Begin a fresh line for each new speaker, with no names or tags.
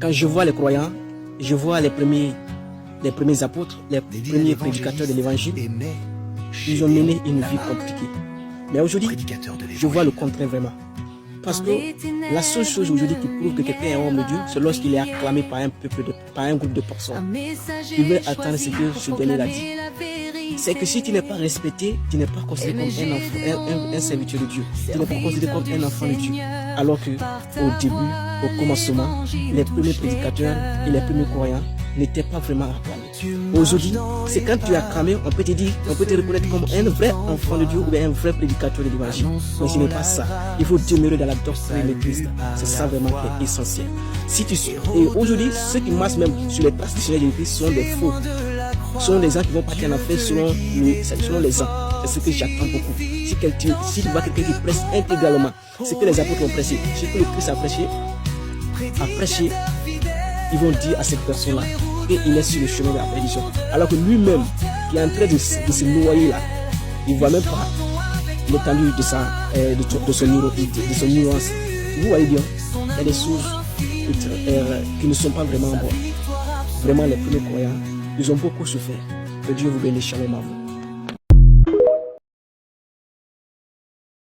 Quand je vois les croyants, je vois les premiers apôtres, les premiers prédicateurs de l'évangile, ils ont mené une vie compliquée. Mais aujourd'hui, je vois le contraire vraiment. Parce que la seule chose aujourd'hui qui prouve que quelqu'un est un homme de Dieu, c'est lorsqu'il est acclamé par un groupe de personnes. Il veut attendre ce que ce dernier a dit. C'est que si tu n'es pas respecté, tu n'es pas considéré comme un serviteur de Dieu. Tu n'es pas considéré comme un enfant de Dieu. Alors que au début, au commencement, les premiers prédicateurs et les premiers croyants n'étaient pas vraiment acclamés. Aujourd'hui, c'est quand tu es acclamé, on peut te reconnaître comme un vrai enfant de Dieu ou un vrai prédicateur de l'évangile. Mais ce n'est pas ça. Il faut demeurer dans la doctrine de Christ. C'est ça vraiment qui est essentiel. Et aujourd'hui, ceux qui marchent même sur les traces de Christ sont des faux. Sont des gens qui vont partir en enfer selon les gens. C'est ce que j'attends beaucoup. Si tu vois quelqu'un qui presse intégralement ce que les apôtres ont pressé, ce que le Christ a prêché, ils vont dire à cette personne-là qu'il est sur le chemin de la perdition. Alors que lui-même, qui est en train de se noyer là, il ne voit même pas l'étendue de son ignorance. Vous voyez bien, il y a des choses qui ne sont pas vraiment bonnes. Vraiment, les premiers croyants, ils ont beaucoup souffert. Que Dieu vous bénisse, shalom à vous.